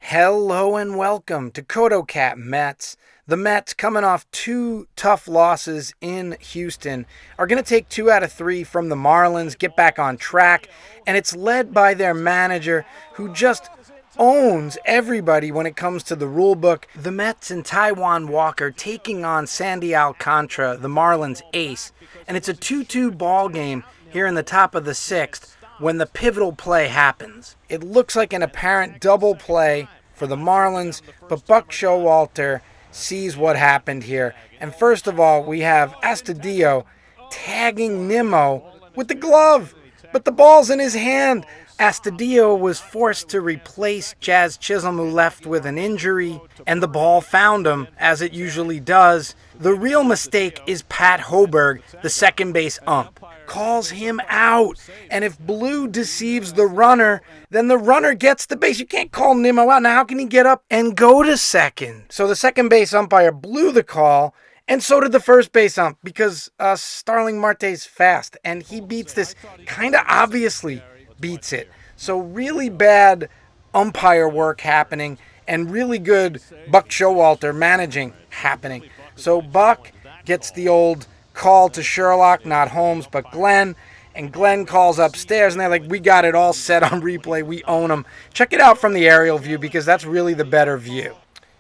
Hello and welcome to CotoCat Mets. The Mets, coming off two tough losses in Houston, are going to take 2 out of 3 from the Marlins, get back on track, and it's led by their manager who just owns everybody when it comes to the rule book. The Mets and Taijuan Walker taking on Sandy Alcantara, the Marlins ace, and it's a 2-2 ball game here in the top of the 6th when the pivotal play happens. It looks like an apparent double play for the Marlins, but Buck Showalter sees what happened here. And first of all, we have Astudillo tagging Nimmo with the glove, but the ball's in his hand. Astudillo was forced to replace Jazz Chisholm, who left with an injury, and the ball found him, as it usually does. The real mistake is Pat Hoberg, the second base ump, calls him out. And if Blue deceives the runner, then the runner gets the base. You can't call Nimmo out. Now, how can he get up and go to second? So the second base umpire blew the call, and so did the first base ump, because Starling Marte's fast, and he beats this, kind of obviously beats it. So really bad umpire work happening, and really good Buck Showalter managing happening. So Buck gets the old call to Sherlock, not Holmes, but Glenn. And Glenn calls upstairs, and they're like, we got it all set on replay. We own them. Check it out from the aerial view, because that's really the better view.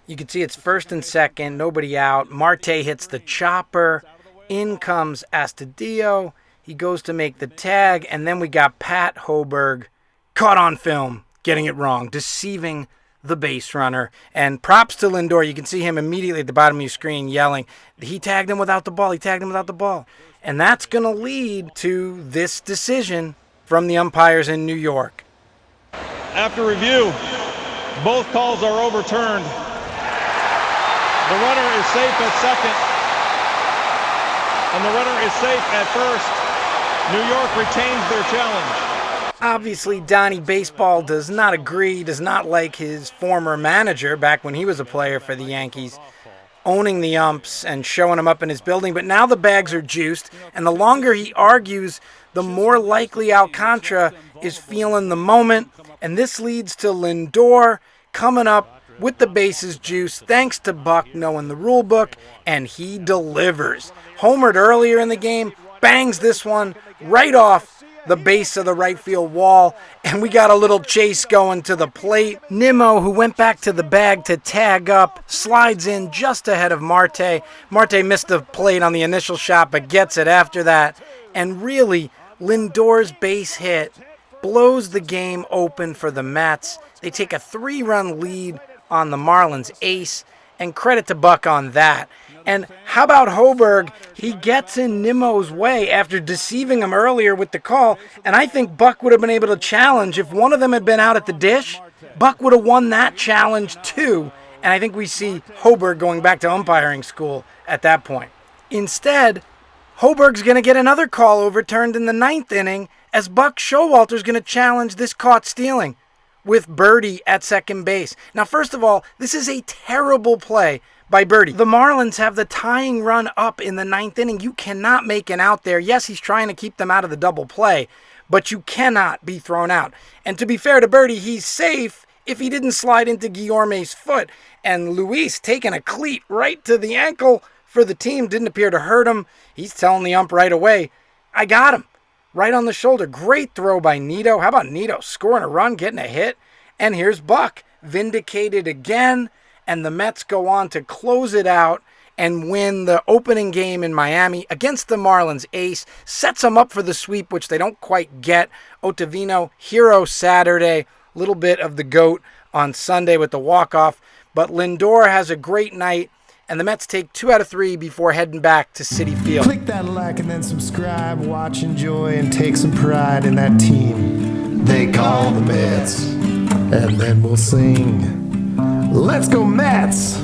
You can see it's first and second, nobody out. Marte hits the chopper. In comes Astudillo. He goes to make the tag, and then we got Pat Hoberg caught on film, getting it wrong, deceiving the base runner. And props to Lindor. You can see him immediately at the bottom of your screen yelling, he tagged him without the ball, he tagged him without the ball. And that's going to lead to this decision from the umpires in New York. After review, both calls are overturned. The runner is safe at second, and the runner is safe at first. New York retains their challenge. Obviously, Donnie Baseball does not agree, does not like his former manager back when he was a player for the Yankees, owning the umps and showing them up in his building. But now the bags are juiced, and the longer he argues, the more likely Alcantara is feeling the moment. And this leads to Lindor coming up with the bases juiced, thanks to Buck knowing the rule book, and he delivers. Homered earlier in the game, bangs this one right off the base of the right field wall, and we got a little chase going to the plate. Nimmo, who went back to the bag to tag up, slides in just ahead of Marte. Marte missed the plate on the initial shot, but gets it after that. And really, Lindor's base hit blows the game open for the Mets. They take a 3-run lead on the Marlins ace, and credit to Buck on that. And how about Hoberg? He gets in Nimmo's way after deceiving him earlier with the call, and I think Buck would have been able to challenge. If one of them had been out at the dish, Buck would have won that challenge too, and I think we see Hoberg going back to umpiring school at that point. Instead, Hoberg's going to get another call overturned in the 9th inning, as Buck Showalter's going to challenge this caught stealing with Birdie at second base. Now, first of all, this is a terrible play by Birdie. The Marlins have the tying run up in the 9th inning. You cannot make an out there. Yes, he's trying to keep them out of the double play, but you cannot be thrown out. And to be fair to Birdie, he's safe if he didn't slide into Guillorme's foot. And Luis taking a cleat right to the ankle for the team didn't appear to hurt him. He's telling the ump right away, I got him. Right on the shoulder. Great throw by Nito. How about Nito scoring a run, getting a hit? And here's Buck, vindicated again. And the Mets go on to close it out and win the opening game in Miami against the Marlins ace. Sets them up for the sweep, which they don't quite get. Ottavino, hero Saturday. Little bit of the GOAT on Sunday with the walk-off. But Lindor has a great night. And the Mets take 2 out of 3 before heading back to Citi Field. Click that like and then subscribe, watch, enjoy, and take some pride in that team they call the Mets. And then we'll sing, let's go Mets!